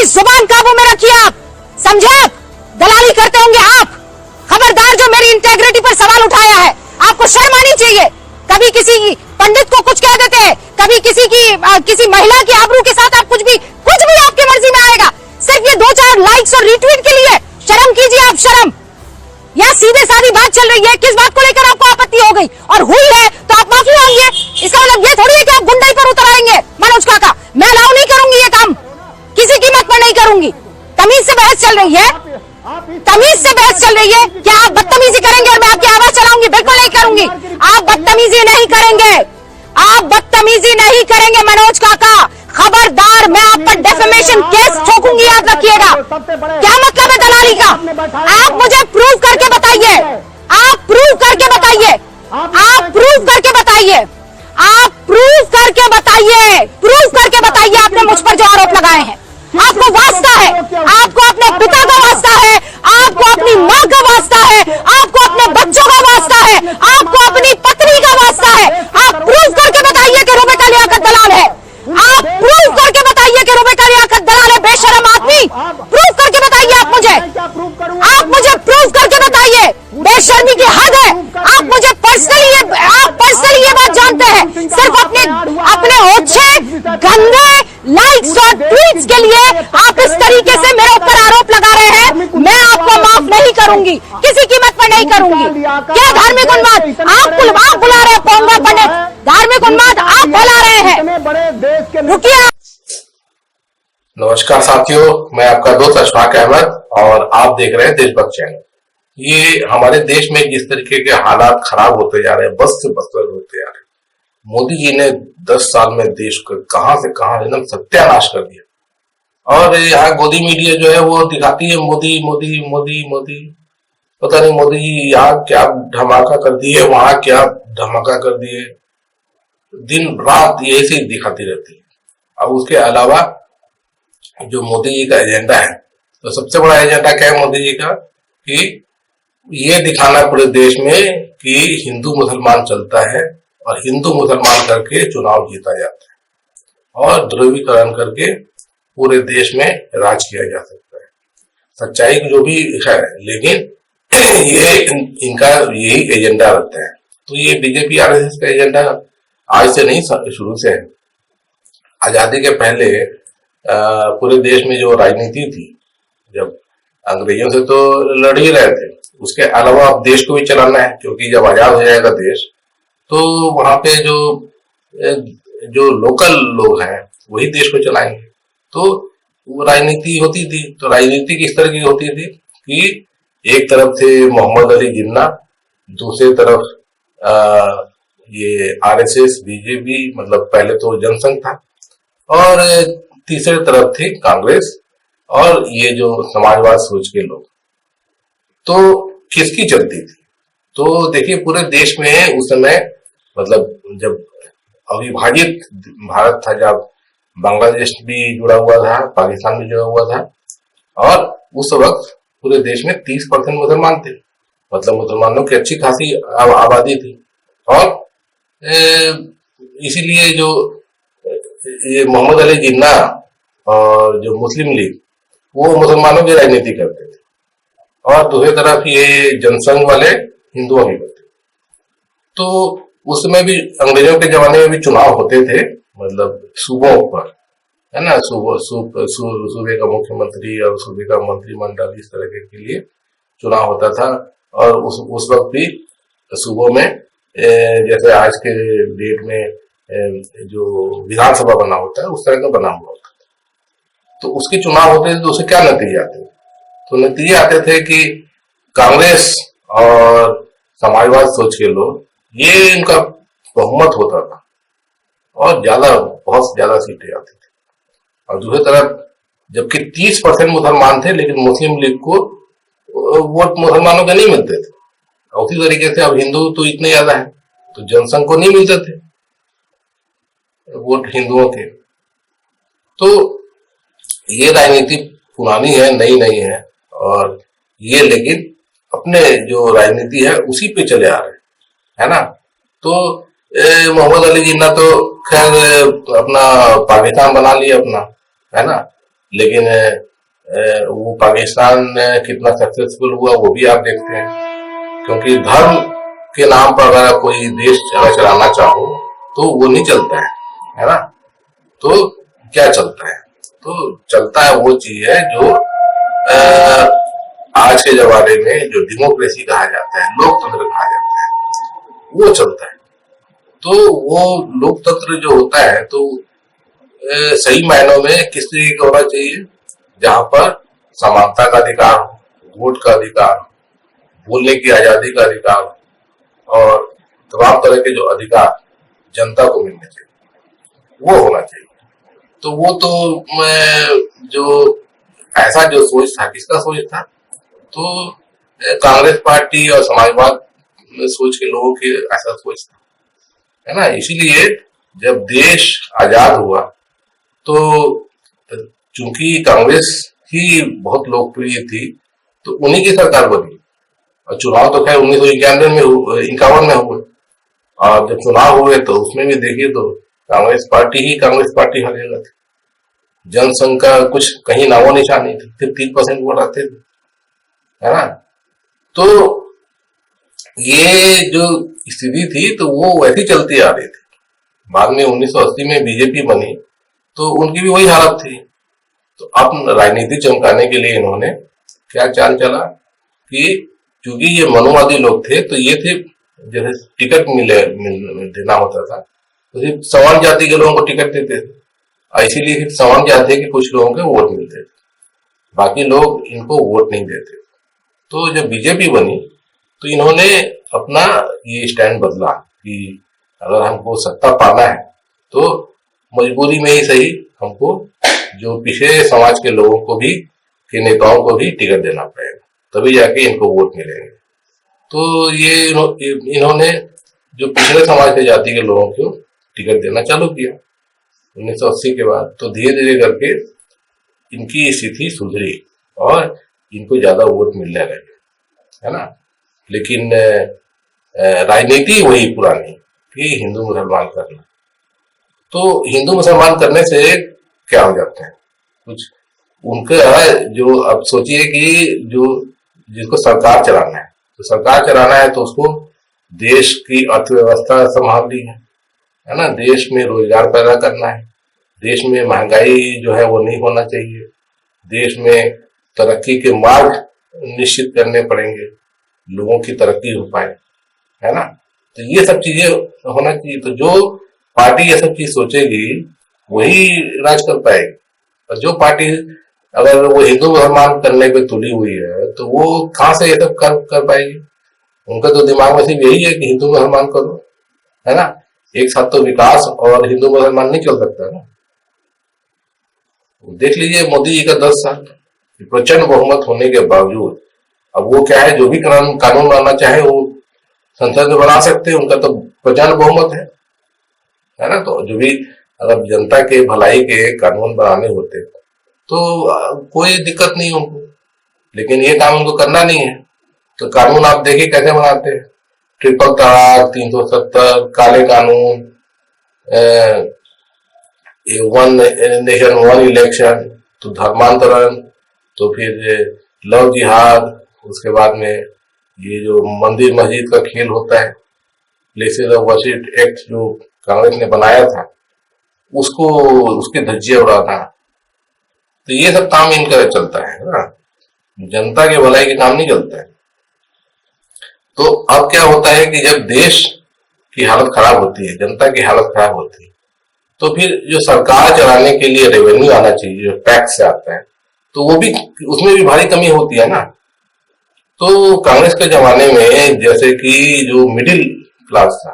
जुबान काबू में रखिए आप, समझे? आप दलाली करते होंगे आप। खबरदार जो मेरी इंटेग्रिटी पर सवाल उठाया है, आपको शर्म आनी चाहिए। कभी किसी पंडित को कुछ कह देते हैं, कभी किसी महिला की आबरू के साथ आप कुछ भी आपकी मर्जी में आएगा, सिर्फ ये 2-4 लाइक्स और रीट्वीट के लिए। शर्म कीजिए आप, शर्म। यह सीधे सादी बात चल रही है, किस बात को लेकर आपको आपत्ति हो गई और हुई है तो आप माफी मांगिए। इसका मतलब ये थोड़ी है कि आप गुंडाई पर उतर आएंगे। मनोज काका, मैं अलाउ नहीं करूंगी ये काम, किसी कीमत पर नहीं करूंगी। तमीज से बहस चल रही है, तमीज से बहस चल रही है। क्या आप बदतमीजी करेंगे और मैं आपकी आवाज चलाऊंगी? बिल्कुल नहीं करूंगी। आप बदतमीजी नहीं करेंगे, आप बदतमीजी नहीं करेंगे मनोज काका। खबरदार, मैं आप पर डेफेमेशन केस ठोकूंगी, याद रखिएगा। क्या मतलब है दलाली का? आप मुझे प्रूव करके बताइए, आप प्रूव करके बताइए, आप प्रूव करके बताइए, आप प्रूव करके बताइए, प्रूव करके बताइए। आपने मुझ पर जो आरोप लगाए हैं, आपको वास्ता है, आपको अपने पिता का वास्ता है, आपको अपनी माँ का वास्ता है, आपको अपने बच्चों का वास्ता है, आपको अपनी पत्नी का वास्ता है। आप प्रूव करके बताइए कि रुबिका लियाकत दलाल है। आप प्रूव करके बताइए कि रुबिका लियाकत दलाल है, बेशरम आदमी। प्रूव करके बताइए आप मुझे, आप मुझे प्रूव करके बताइए। बेशर्मी की हद है। आप मुझे पर्सनली ये बात जानते हैं, सिर्फ अपने ओछे गंदे लाइक्स और ट्वीट्स के लिए आप इस तरीके से मेरे ऊपर आरोप लगा रहे हैं। मैं आपको माफ नहीं करूंगी, किसी कीमत पर नहीं करूंगी। क्या धार्मिक उन्माद आप बुला रहे हैं? पोंगा पंडित, धार्मिक उन्माद आप फैला रहे हैं। रुकिए। नमस्कार साथियों, मैं आपका दोस्त अशफाक अहमद और आप देख रहे हैं देशभक्त चैनल। ये हमारे देश में जिस तरीके के हालात खराब होते जा रहे हैं, बस से बदतर होते जा रहे हैं। मोदी जी ने 10 साल में देश को कहां से कहां एकदम सत्यानाश कर दिया। और यहाँ गोदी मीडिया जो है वो दिखाती है मोदी मोदी मोदी मोदी। पता नहीं मोदी जी यहाँ क्या धमाका कर दिए, वहां क्या धमाका कर दिए, दिन रात ये ऐसे ही दिखाती रहती है। अब उसके अलावा जो मोदी जी का एजेंडा है, तो सबसे बड़ा एजेंडा क्या है मोदी जी का, कि ये दिखाना पूरे देश में कि हिंदू मुसलमान चलता है और हिंदू मुसलमान करके चुनाव जीता जाता है और ध्रुवीकरण करके पूरे देश में राज किया जा सकता है। सच्चाई जो भी है, लेकिन ये इनका यही एजेंडा रहता है। तो ये बीजेपी आरएसएस का एजेंडा आज से नहीं, शुरू से है। आजादी के पहले पूरे देश में जो राजनीति थी, जब अंग्रेजों से तो लड़ ही रहे थे, उसके अलावा अब देश को भी चलाना है, क्योंकि जब आजाद हो जाएगा देश तो वहां पे जो लोकल लोग हैं वही देश को चलाएंगे। तो वो राजनीति होती थी। तो राजनीति किस तरह की होती थी कि एक तरफ थे मोहम्मद अली जिन्ना, दूसरी तरफ ये आरएसएस बीजेपी, मतलब पहले तो जनसंघ था, और तीसरे तरफ थी कांग्रेस और ये जो समाजवाद सोच के लोग। तो किसकी चलती थी? तो देखिए पूरे देश में उस समय, मतलब जब अविभाजित भारत था, जब बांग्लादेश भी जुड़ा हुआ था, पाकिस्तान भी जुड़ा हुआ था, और उस वक्त पूरे देश में 30% मुसलमान थे। मतलब मुसलमानों की अच्छी खासी आबादी थी। और इसीलिए जो ये मोहम्मद अली जिन्ना और जो मुस्लिम लीग, वो मुसलमानों की राजनीति करते थे, और दूसरी तरफ ये जनसंघ वाले हिंदुओं की करते थे। तो उसमें भी अंग्रेजों के जमाने में भी चुनाव होते थे, मतलब सूबों पर, है ना, सूबे का मुख्यमंत्री और सूबे का मंत्रिमंडल, इस तरह के लिए चुनाव होता था। और उस वक्त भी सूबों में जैसे आज के डेट में जो विधानसभा बना होता है, उस तरह का बना हुआ होता था। तो उसके चुनाव होते थे, तो उससे क्या नतीजे आते थे? तो नतीजे आते थे कि कांग्रेस और समाजवाद सोच के लोग, ये इनका बहुमत होता था और बहुत ज्यादा सीटें आती थी। और दूसरी तरफ जबकि 30% मुसलमान थे, लेकिन मुस्लिम लीग को वोट मुसलमानों के नहीं मिलते थे। उसी तरीके से अब हिंदू तो इतने ज्यादा है, तो जनसंघ को नहीं मिलते थे वोट हिंदुओं के। तो ये राजनीति पुरानी है, नई नहीं है। और ये लेकिन अपने जो राजनीति है उसी पे चले आ रहे हैं, है ना। तो मोहम्मद अली जिन्ना तो खैर अपना पाकिस्तान बना लिया अपना, है ना। लेकिन वो पाकिस्तान कितना सक्सेसफुल हुआ वो भी आप देखते हैं, क्योंकि धर्म के नाम पर अगर कोई देश चलाना चाहो तो वो नहीं चलता है ना। तो क्या चलता है? तो चलता है वो चीज है जो आज के जमाने में जो डेमोक्रेसी कहा जाता है, लोकतंत्र कहा जाता है, वो चलता है। तो वो लोकतंत्र जो होता है तो सही मायनों में किस तरीके का होना चाहिए, जहां पर समानता का अधिकार हो, वोट का अधिकार हो, बोलने की आजादी का अधिकार हो, और तमाम तरह के जो अधिकार जनता को मिलने चाहिए, वो होना चाहिए। तो वो तो जो ऐसा जो सोच था, किसका सोच था? तो कांग्रेस पार्टी और समाजवाद सोच के लोगों की ऐसा सोच था, है ना। इसीलिए जब देश आजाद हुआ तो चूंकि कांग्रेस ही बहुत लोकप्रिय थी तो उन्हीं की सरकार बनी, और चुनाव तो खैर 1991 में 51 में हुए, और जब चुनाव हुए तो उसमें भी देखिए तो कांग्रेस पार्टी हारेगा थी। जनसंघ का कुछ कहीं नामो निशान नहीं थी, सिर्फ 3% वोट आते थे, है ना। तो ये जो स्थिति थी तो वो वैसी चलती आ रही थी। बाद में 1980 में बीजेपी बनी तो उनकी भी वही हालत थी। तो अब राजनीति चमकाने के लिए इन्होंने क्या चाल चला कि चूंकि ये मनुवादी लोग थे तो ये थे, जैसे टिकट देना होता था तो सिर्फ सवर्ण जाति के लोगों को टिकट देते थे, इसीलिए सिर्फ सवर्ण जाति के कुछ लोगों के वोट मिलते थे, बाकी लोग इनको वोट नहीं देते। तो जब बीजेपी बनी तो इन्होंने अपना ये स्टैंड बदला कि अगर हमको सत्ता पाना है तो मजबूरी में ही सही हमको जो पिछड़े समाज के लोगों को भी, के नेताओं को भी टिकट देना पड़ेगा, तभी जाके इनको वोट मिलेंगे। तो ये इन्होंने जो पिछड़े समाज के जाति के लोगों को टिकट देना चालू किया 1980 के बाद। तो धीरे धीरे करके इनकी स्थिति सुधरी और इनको ज्यादा वोट मिलने लगे, है ना। लेकिन राजनीति वही पुरानी कि हिंदू मुसलमान करना। तो हिंदू मुसलमान करने से क्या हो जाता है कुछ उनका, जो अब सोचिए कि जो जिसको सरकार चलाना है, तो सरकार चलाना है तो उसको देश की अर्थव्यवस्था संभालनी है ना, देश में रोजगार पैदा करना है, देश में महंगाई जो है वो नहीं होना चाहिए, देश में तरक्की के मार्ग निश्चित करने पड़ेंगे, लोगों की तरक्की हो पाए, है ना। तो ये सब चीजें होना चाहिए। तो जो पार्टी ये सब चीज सोचेगी वही राज कर पाएगी, और जो पार्टी अगर वो हिंदू मुसलमान करने पे तुली हुई है तो वो कहां से ये सब कर पाएगी। उनका तो दिमाग में सिर्फ यही है कि हिंदू मुसलमान करो, है ना। एक साथ तो विकास और हिंदू मुसलमान नहीं चल सकता ना। देख लीजिए मोदी जी का 10 साल प्रचंड बहुमत होने के बावजूद अब वो क्या है, जो भी कानून बनाना चाहे वो संसद में बना सकते हैं, उनका तो प्रचंड बहुमत है ना। तो जो भी अगर जनता के भलाई के कानून बनाने होते तो कोई दिक्कत नहीं उनको, लेकिन ये काम उनको करना नहीं है। तो कानून आप देखिए कैसे बनाते हैं, ट्रिपल तलाक, 370, काले कानून, वन नेशन वन इलेक्शन, तो धर्मांतरण, तो फिर लव जिहाद, उसके बाद में ये जो मंदिर मस्जिद का खेल होता है, प्लेसेस ऑफ वर्शिप एक्ट जो कांग्रेस ने बनाया था उसको, उसके धज्जियां उड़ाना। तो ये सब काम इनका चलता है ना, जनता के भलाई के काम नहीं चलता है। तो अब क्या होता है कि जब देश की हालत खराब होती है, जनता की हालत खराब होती है, तो फिर जो सरकार चलाने के लिए रेवेन्यू आना चाहिए, जो टैक्स से आता है, तो वो भी, उसमें भी भारी कमी होती है ना। तो कांग्रेस के जमाने में जैसे कि जो मिडिल क्लास था,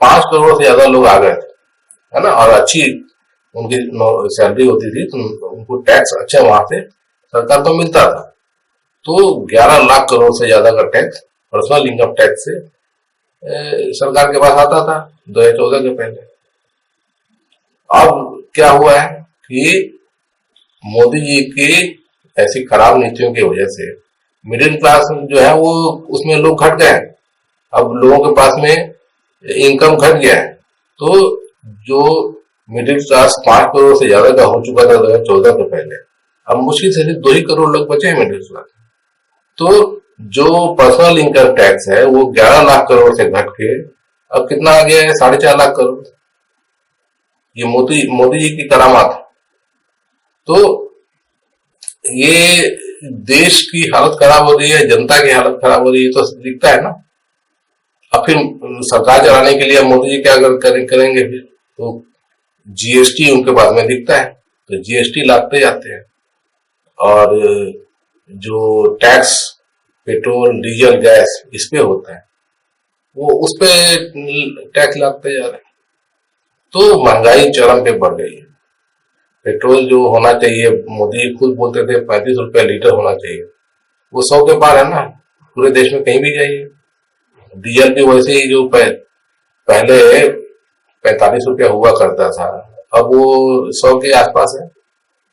5 करोड़ से ज्यादा लोग आ गए थे, है ना, और अच्छी उनकी सैलरी होती थी तो उनको टैक्स अच्छा वहां से सरकार को मिलता था। तो 11 लाख करोड़ से ज्यादा का टैक्स पर्सनल इनकम टैक्स से सरकार के पास आता था 2014 के पहले। अब क्या हुआ है कि मोदी जी की ऐसी खराब नीतियों की वजह से मिडिल क्लास जो है वो उसमें लोग घट गए, अब लोगों के पास में इनकम घट गया है। तो जो मिडिल क्लास 5 करोड़ से ज्यादा का हो चुका था 2014 के पहले, अब मुश्किल से 2 ही करोड़ लोग बचे हैं मिडिल क्लास। तो जो पर्सनल इनकम टैक्स है वो 11 लाख करोड़ से घट के अब कितना आ गया है, 4.5 लाख करोड़। ये मोदी जी की करामात है। तो ये देश की हालत खराब हो रही है, जनता की हालत खराब हो रही है, तो दिखता है ना। अब फिर सरकार चलाने के लिए मोदी जी क्या करेंगे फिर, तो जीएसटी उनके पास में दिखता है, तो जीएसटी लाते जाते हैं। और जो टैक्स पेट्रोल डीजल गैस इस पे होता है वो उस पे टैक्स लाते जा रहे हैं। तो महंगाई चरम पे बढ़ गई है। पेट्रोल जो होना चाहिए, मोदी खुद बोलते थे 35 रुपया लीटर होना चाहिए, वो 100 के पार है ना पूरे देश में, कहीं भी जाइए। डीजल भी वैसे ही जो पहले 45 रुपया हुआ करता था, अब वो 100 के आसपास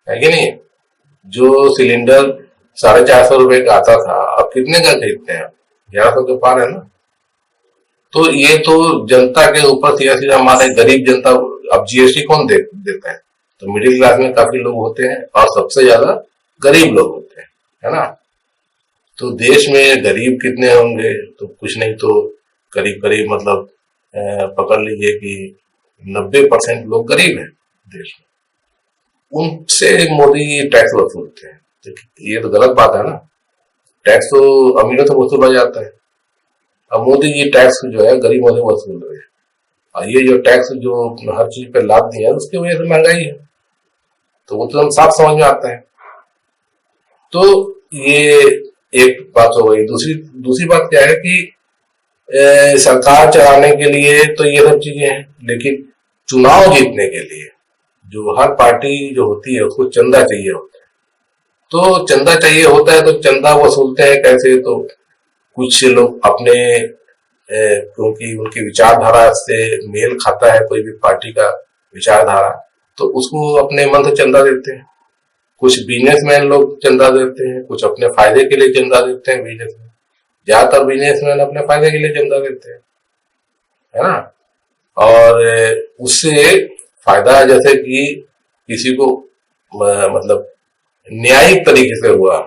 है कि नहीं। जो सिलेंडर 450 रुपए का आता था, अब कितने का खरीदते हैं, 1100 के पार है ना। तो ये तो जनता के ऊपर सीधा सीधा हमारे गरीब जनता। अब जीएसटी कौन देता है, तो मिडिल क्लास में काफी लोग होते हैं और सबसे ज्यादा गरीब लोग होते हैं, है ना। तो देश में गरीब कितने होंगे, तो कुछ नहीं तो करीब करीब मतलब पकड़ लीजिए कि 90% लोग गरीब हैं देश में। उनसे मोदी टैक्स वसूलते हैं, ये तो गलत बात है ना। टैक्स तो अमीरों से वसूला जाता है, अब मोदी जी टैक्स जो है गरीबों से वसूल रहे हैं। और ये जो टैक्स जो हर चीज पे लाद दिया है उसकी वजह से महंगाई है, तो वो तो हम साफ समझ में आता है। तो ये एक बात हो गई। दूसरी बात क्या है कि सरकार चलाने के लिए तो ये सब चीजें हैं, लेकिन चुनाव जीतने के लिए जो हर पार्टी जो होती है उसको चंदा चाहिए होता है। तो चंदा चाहिए होता है, तो चंदा वसूलते हैं कैसे, तो कुछ लोग अपने क्योंकि उनकी विचारधारा से मेल खाता है कोई भी पार्टी का विचारधारा, तो उसको अपने मन से चंदा देते हैं। कुछ बिजनेसमैन लोग चंदा देते हैं, कुछ अपने फायदे के लिए चंदा देते हैं। बिजनेसमैन, ज्यादातर बिजनेसमैन अपने फायदे के लिए चंदा देते हैं, है ना। और उससे फायदा जैसे कि किसी को मतलब न्यायिक तरीके से हुआ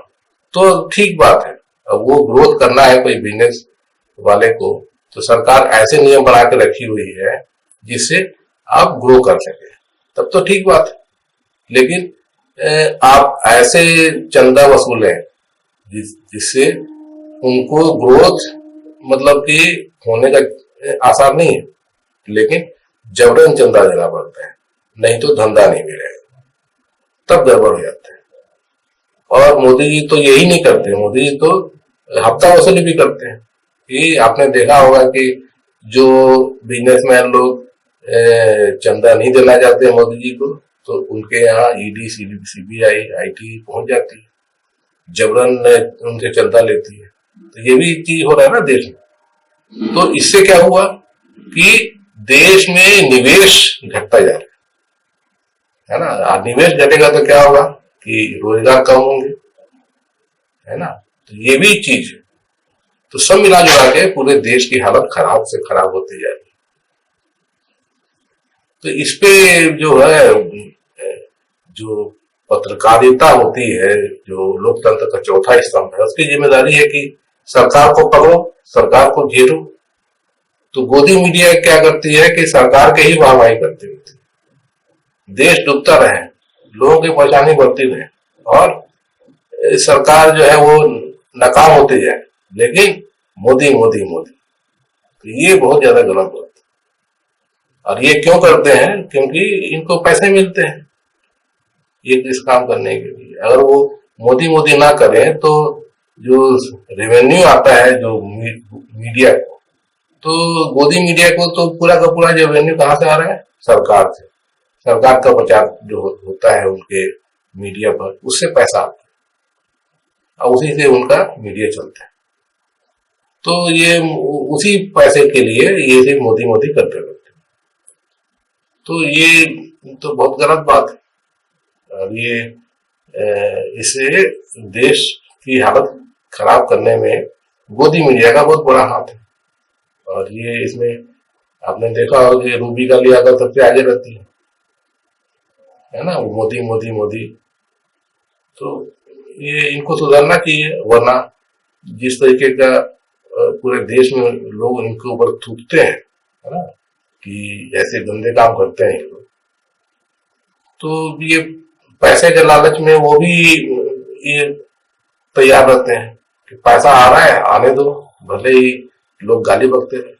तो ठीक बात है। अब वो ग्रोथ करना है कोई बिजनेस वाले को, तो सरकार ऐसे नियम बना के रखी हुई है जिससे आप ग्रो कर सके, तब तो ठीक बात है। लेकिन आप ऐसे चंदा वसूलें जिससे उनको ग्रोथ मतलब कि होने का आसार नहीं है, लेकिन जबरन चंदा देना पड़ता है, नहीं तो धंधा नहीं मिलेगा, तब गड़बड़ हो जाता है। और मोदी जी तो यही नहीं करते, मोदी जी तो हफ्ता वसूली भी करते हैं। कि आपने देखा होगा कि जो बिजनेसमैन लोग चंदा नहीं देना चाहते मोदी जी को, तो उनके यहाँ ईडी सीबीआई आईटी पहुंच जाती है, जबरन उनसे चंदा लेती है। तो ये भी चीज हो रहा है ना देश में। तो इससे क्या हुआ कि देश में निवेश घटता जा रहा है ना। निवेश घटेगा तो क्या होगा कि रोजगार कम होंगे, है ना। तो ये भी चीज है। तो सब मिला जुला के पूरे देश की हालत खराब से खराब होती जा रही है। तो इस पे जो है, जो पत्रकारिता होती है, जो लोकतंत्र का चौथा स्तंभ है, उसकी जिम्मेदारी है कि सरकार को पकड़ो, सरकार को घेरो। तो गोदी मीडिया क्या करती है कि सरकार के ही वाहवाही करती रहती है, देश डूबता रहे, लोगों की परेशानी बढ़ती रहे और सरकार जो है वो नाकाम होती जाए, लेकिन मोदी मोदी मोदी। तो ये बहुत ज्यादा गलत बात है। और ये क्यों करते हैं, क्योंकि इनको पैसे मिलते हैं ये इस काम करने के लिए। अगर वो मोदी मोदी ना करें तो जो रेवेन्यू आता है जो मीडिया को, तो गोदी मीडिया को तो पूरा का पूरा जो रेवेन्यू कहाँ से आ रहा है, सरकार से। सरकार का प्रचार जो होता है उनके मीडिया पर, उससे पैसा आता है और उसी से उनका मीडिया चलता है। तो ये उसी पैसे के लिए ये सिर्फ मोदी मोदी करते रहते हैं। तो ये तो बहुत गलत बात है। और ये इससे देश की हालत खराब करने में गोदी मीडिया का बहुत बड़ा हाथ है। और ये इसमें आपने देखा होगा कि रूबी का लिया सबसे आगे रहती है ना, वो मोदी मोदी मोदी। तो ये इनको सुधारना चाहिए, वरना जिस तरीके का पूरे देश में लोग इनके ऊपर थूकते हैं, है ना, कि ऐसे गंदे काम करते हैं ये लोग, तो ये पैसे के लालच में वो भी ये तैयार रहते हैं कि पैसा आ रहा है, आने दो, भले ही लोग गाली बकते हैं।